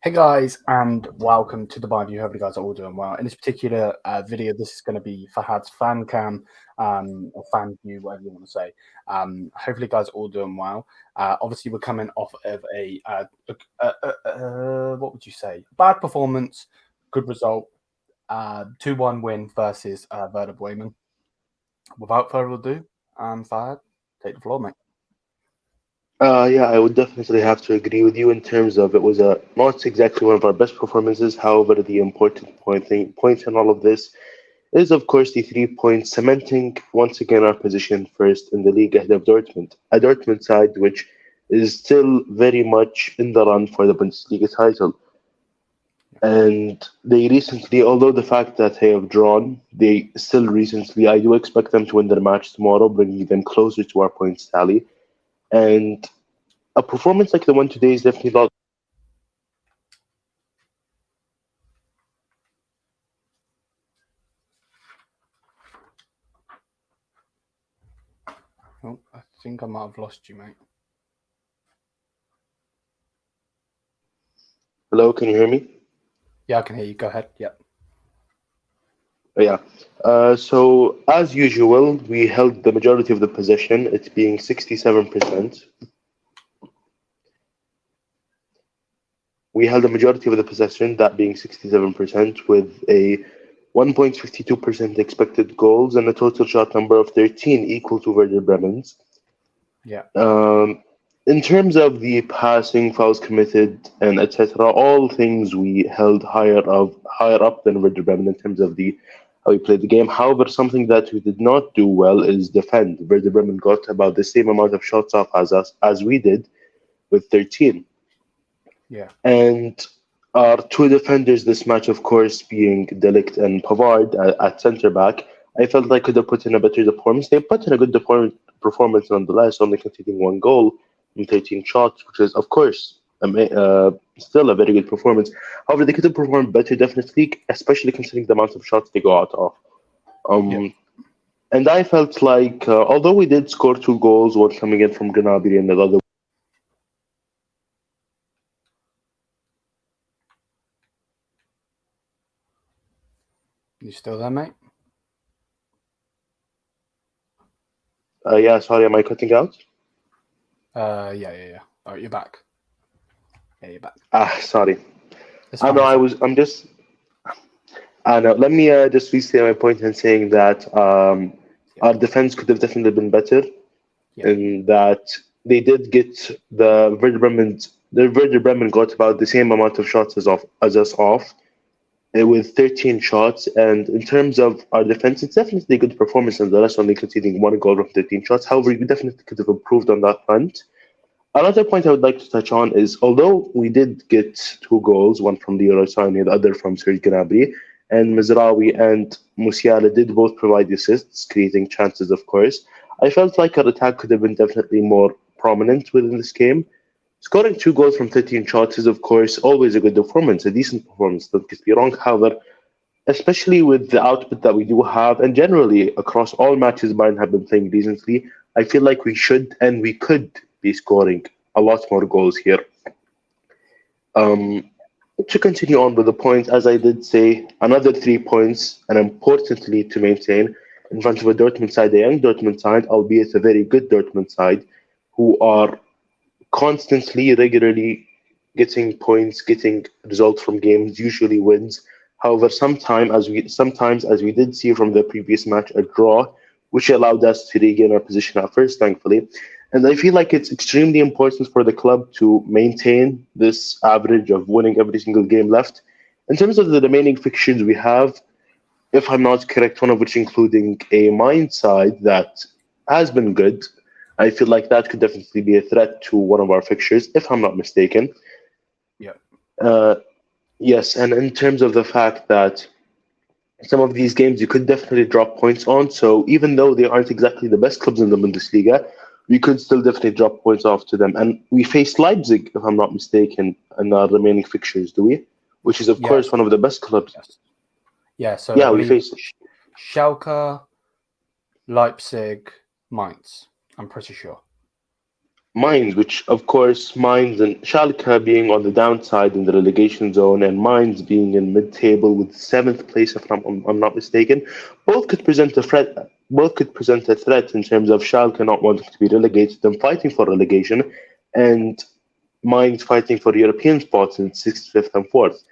Hey guys, and welcome to the Bayern View. Hope you guys are all doing well. In this particular video, this is going to be Fahad's fan cam, or fan view, whatever you want to say. Hopefully, you guys are all doing well. Obviously, we're coming off of what would you say? Bad performance, good result, 2-1 win versus Werder Bremen. Without further ado, Fahad, take the floor, mate. Yeah, I would definitely have to agree with you in terms of it was not exactly one of our best performances. However, the important point in all of this is, of course, the 3 points, cementing once again our position first in the league ahead of Dortmund. A Dortmund side which is still very much in the run for the Bundesliga title. And they recently, although the fact that they have drawn, they still recently, I do expect them to win their match tomorrow, bringing them closer to our points tally. And a performance like the one today is definitely not. Oh, I think I might have lost you, mate. Hello, can you hear me? Yeah, I can hear you. Go ahead. Yep. Yeah. So as usual, we held the majority of the possession, it being 67%. We held the majority of the possession, that being 67%, with a 1.52% expected goals and a total shot number of 13, equal to Werder Bremen's. Yeah. In terms of the passing, fouls committed, and etc., all things we held higher up than Werder Bremen in terms of the how we played the game. However, something that we did not do well is defend. Werder Bremen got about the same amount of shots off as us as we did, with 13. Yeah. And our two defenders this match, of course, being de Ligt and Pavard at centre back, I felt I could have put in a better performance. They put in a good performance nonetheless, only conceding one goal in 13 shots, which is, of course, still a very good performance. However, they could have performed better, definitely, especially considering the amount of shots they go out of. Yeah. Um, and I felt like, although we did score two goals, one coming in from Gnabry and the other. You still there, mate? Yeah, sorry, am I cutting out? Yeah. Oh, you're back. Yeah, you're back. Sorry. It's I fine. know It's I fine. was. I'm just. I know. Let me just restate my point in saying that Yeah. our defense could have definitely been better, Yeah. in that they did get the Werder Bremen got about the same amount of shots as us off, with 13 shots. And in terms of our defense, it's definitely a good performance, and the rest only conceding one goal from 13 shots. However, we definitely could have improved on that front. Another point I would like to touch on is, although we did get two goals, one from Leroy Sané, the other from Serge Gnabry, and Mazraoui and Musiala did both provide assists, creating chances, of course, I felt like our attack could have been definitely more prominent within this game. Scoring two goals from 13 shots is, of course, always a good performance, a decent performance, don't get me wrong. However, especially with the output that we do have, and generally across all matches Bayern have been playing decently, I feel like we should and we could be scoring a lot more goals here. Um, to continue on with the point, as I did say, another 3 points, and importantly to maintain in front of a Dortmund side, a young Dortmund side, albeit a very good Dortmund side, who are constantly, regularly getting points, getting results from games, usually wins. However, sometimes, as we did see from the previous match, a draw, which allowed us to regain our position at first, thankfully. And I feel like it's extremely important for the club to maintain this average of winning every single game left. In terms of the remaining fixtures we have, if I'm not correct, one of which including a mind side that has been good. I feel like that could definitely be a threat to one of our fixtures, if I'm not mistaken. Yeah. Uh, yes, and in terms of the fact that some of these games you could definitely drop points on, so even though they aren't exactly the best clubs in the Bundesliga, we could still definitely drop points off to them. And we face Leipzig, if I'm not mistaken, in our remaining fixtures, do we? Which is, of course, Yes. one of the best clubs. Yes. Yeah. So I Yeah, we believe face. Schalke, Leipzig, Mainz. I'm pretty sure. Mainz, which of course Mainz and Schalke being on the downside in the relegation zone, and Mainz being in mid-table with seventh place, if I'm not mistaken, both could present a threat. Both could present a threat in terms of Schalke not wanting to be relegated and fighting for relegation, and Mainz fighting for European spots in sixth, fifth, and fourth.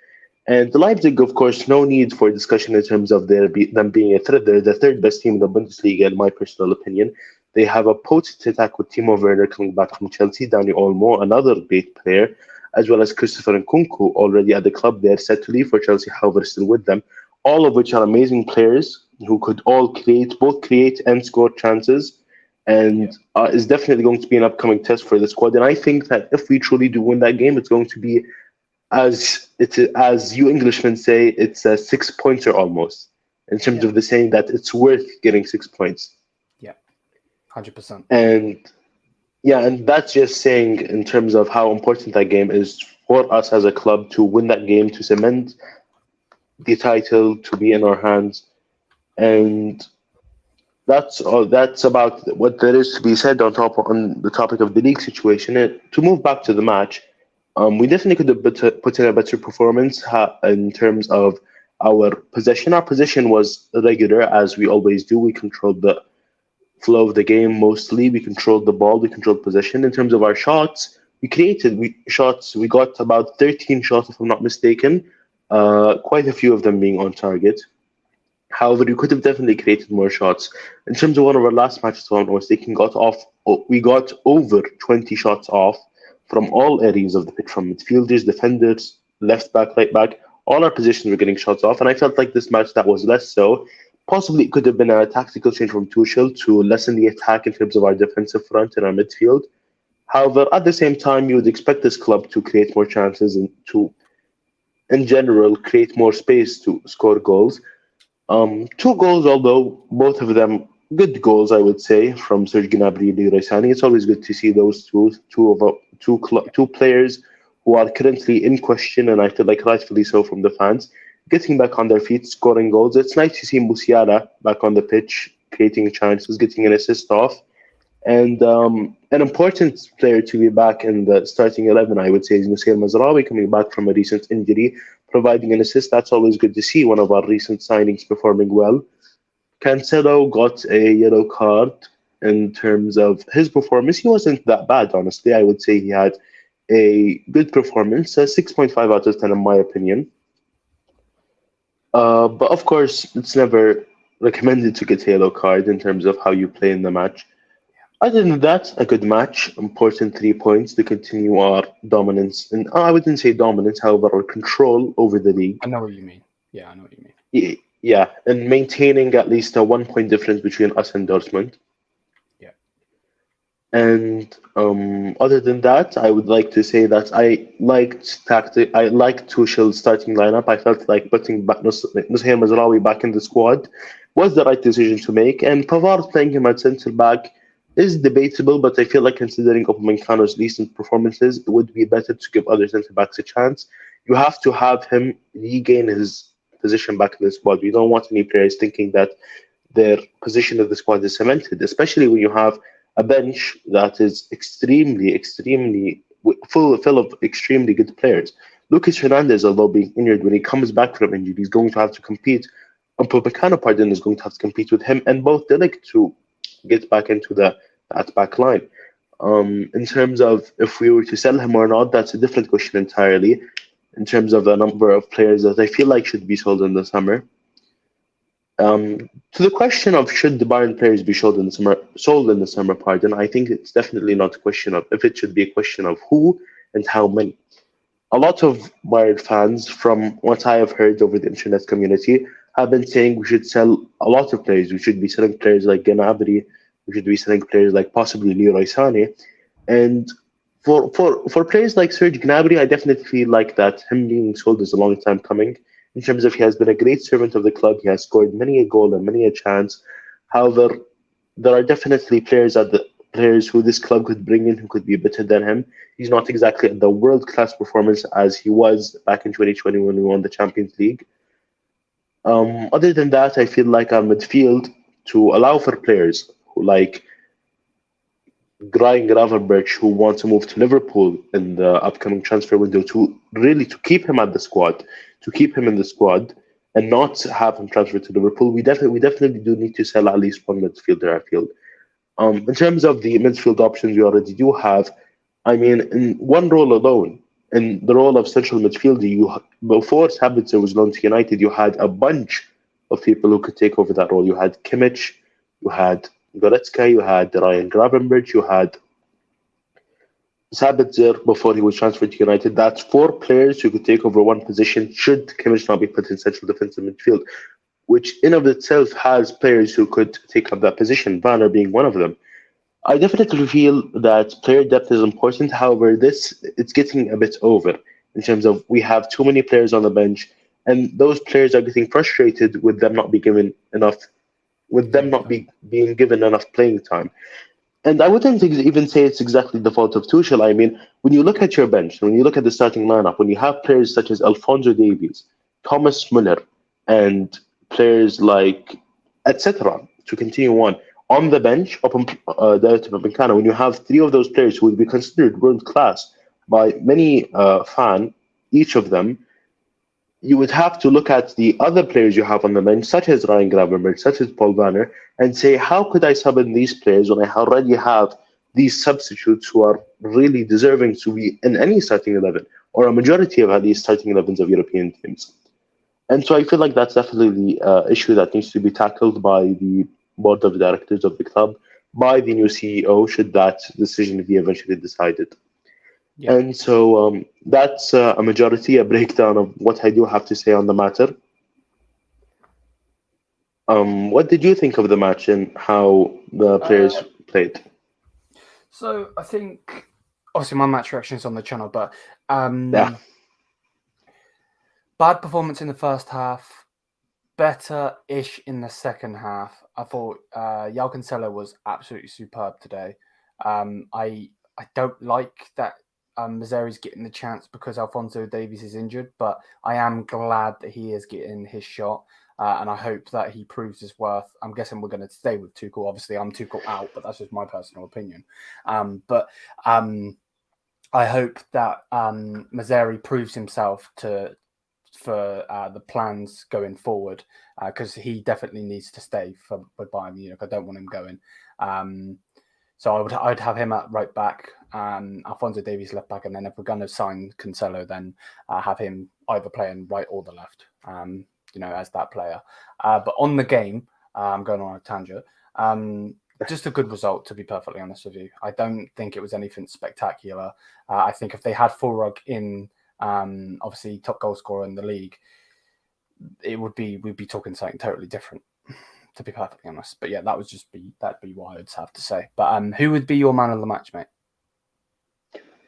And the Leipzig, of course, no need for discussion in terms of them being a threat. They're the third best team in the Bundesliga, in my personal opinion. They have a potent attack with Timo Werner coming back from Chelsea, Dani Olmo, another great player, as well as Christopher Nkunku, already at the club there, set to leave for Chelsea, however, still with them. All of which are amazing players who could all both create and score chances, and is definitely going to be an upcoming test for the squad. And I think that if we truly do win that game, it's going to be as you Englishmen say, it's a 6 pointer almost in terms of the saying that it's worth getting 6 points. Yeah, 100%. And that's just saying in terms of how important that game is for us as a club to win that game, to cement the title, to be in our hands, and that's all. That's about what there is to be said on the topic of the league situation. And to move back to the match. We definitely could have put in a better performance in terms of our possession. Our possession was regular, as we always do. We controlled the flow of the game mostly. We controlled the ball. We controlled possession. In terms of our shots, we shots. We got about 13 shots, if I'm not mistaken. Quite a few of them being on target. However, we could have definitely created more shots. In terms of one of our last matches, if I'm not mistaken, we got over 20 shots off from all areas of the pitch, from midfielders, defenders, left back, right back. All our positions were getting shots off, and I felt like this match that was less so. Possibly it could have been a tactical change from Tuchel to lessen the attack in terms of our defensive front and our midfield. However, at the same time, you would expect this club to create more chances and to, in general, create more space to score goals. 2 goals, although both of them good goals, I would say, from Serge Gnabry and Leroy Sané. It's always good to see those two players who are currently in question, and I feel like rightfully so from the fans, getting back on their feet, scoring goals. It's nice to see Musiala back on the pitch, creating chances, getting an assist off. And an important player to be back in the starting 11, I would say, is Noussair Mazraoui, coming back from a recent injury, providing an assist. That's always good to see, one of our recent signings performing well. Cancelo got a yellow card. In terms of his performance, he wasn't that bad, honestly. I would say he had a good performance, a 6.5 out of 10 in my opinion. But of course, it's never recommended to get a yellow card in terms of how you play in the match. Other than that, a good match, important 3 points to continue our dominance. And I wouldn't say dominance, however, our control over the league. I know what you mean. Yeah, I know what you mean. Yeah, and maintaining at least a 1 point difference between us and Dortmund. Yeah. And other than that, I would like to say that I liked Tuchel's starting lineup. I felt like putting Noussair Mazraoui back in the squad was the right decision to make. And Pavard playing him at centre back is debatable, but I feel like considering Upamecano's recent performances, it would be better to give other centre backs a chance. You have to have him regain his position back in the squad. We don't want any players thinking that their position in the squad is cemented, especially when you have a bench that is extremely full of extremely good players. Lucas Hernandez, although being injured, when he comes back from injury, he's going to have to compete. Upamecano, is going to have to compete with him and both Delic to get back into that back line. In terms of if we were to sell him or not, that's a different question entirely. In terms of the number of players that I feel like should be sold in the summer. To the question of should the Bayern players be sold in the summer, I think it's definitely not a question of if. It should be a question of who and how many. A lot of Bayern fans, from what I have heard over the internet community, have been saying we should sell a lot of players. We should be selling players like Gnabry. We should be selling players like possibly Leroy Sané. And for players like Serge Gnabry, I definitely feel like that him being sold is a long time coming. In terms of he has been a great servant of the club, he has scored many a goal and many a chance. However, there are definitely players who this club could bring in who could be better than him. He's not exactly the world-class performance as he was back in 2020 when we won the Champions League. Other than that, I feel like our midfield, to allow for players who like Ryan Gravenberch, who wants to move to Liverpool in the upcoming transfer window, to keep him at the squad, to keep him in the squad, and not have him transfer to Liverpool. We definitely do need to sell at least one midfielder, I feel. In terms of the midfield options we already do have, I mean, in one role alone, in the role of central midfielder, before Sabitzer was loaned to United, you had a bunch of people who could take over that role. You had Kimmich, you had Goretzka, you had Ryan Gravenberch, you had Sabitzer before he was transferred to United. That's four players who could take over one position should Kimmich not be put in central defensive midfield, which in of itself has players who could take up that position, Werner being one of them. I definitely feel that player depth is important. However, it's getting a bit over in terms of we have too many players on the bench, and those players are getting frustrated with them not being given enough playing time. And I wouldn't even say it's exactly the fault of Tuchel. I mean, when you look at your bench, when you look at the starting lineup, when you have players such as Alphonso Davies, Thomas Muller, and players like etc. to continue on the bench, when you have three of those players who would be considered world class by many each of them, you would have to look at the other players you have on the bench, such as Ryan Gravenberch, such as Paul Werner, and say, how could I sub in these players when I already have these substitutes who are really deserving to be in any starting 11, or a majority of at least starting 11s of European teams? And so I feel like that's definitely the issue that needs to be tackled by the board of directors of the club, by the new CEO, should that decision be eventually decided. Yeah. And so that's a breakdown of what I do have to say on the matter. What did you think of the match and how the players played? So I think, obviously, my match reaction is on the channel, but Yeah. bad performance in the first half, better-ish in the second half. I thought João Cancelo was absolutely superb today. I don't like that Mazraoui's getting the chance because Alphonso Davies is injured, but I am glad that he is getting his shot, and I hope that he proves his worth. I'm guessing we're going to stay with Tuchel. Obviously, I'm Tuchel out, but that's just my personal opinion. But I hope that Mazraoui proves himself for the plans going forward, because he definitely needs to stay with Bayern Munich. I don't want him going. So I'd have him at right back, Alphonso Davies left back, and then if we're going to sign Cancelo, then have him either playing right or the left, as that player. But on the game, I'm going on a tangent. Just a good result, to be perfectly honest with you. I don't think it was anything spectacular. I think if they had Fulrug in, obviously top goal scorer in the league, we'd be talking something totally different, to be perfectly honest. But yeah, that'd be what I'd have to say. But who would be your man of the match, mate?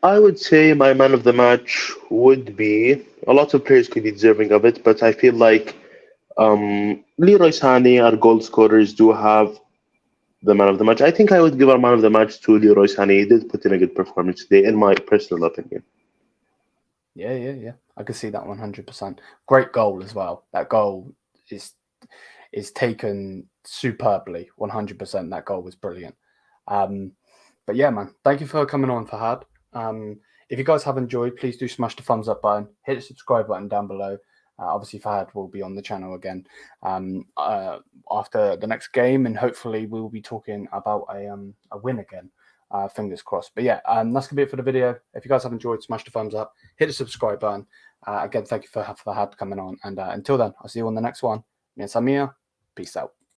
I would say my man of the match would be, a lot of players could be deserving of it, but I feel like Leroy Sané, our goal scorers, do have the man of the match. I think I would give our man of the match to Leroy Sané. He did put in a good performance today, in my personal opinion. Yeah. I can see that 100%. Great goal as well. That goal is taken superbly. 100%. That goal was brilliant. But yeah, man, thank you for coming on, Fahad. If you guys have enjoyed, please do smash the thumbs up button, hit the subscribe button down below. Obviously, Fahad will be on the channel again after the next game, and hopefully we'll be talking about a win again. Fingers crossed. But yeah, that's going to be it for the video. If you guys have enjoyed, smash the thumbs up, hit the subscribe button. Again, thank you for Fahad coming on. And until then, I'll see you on the next one. Me and Samir, peace out.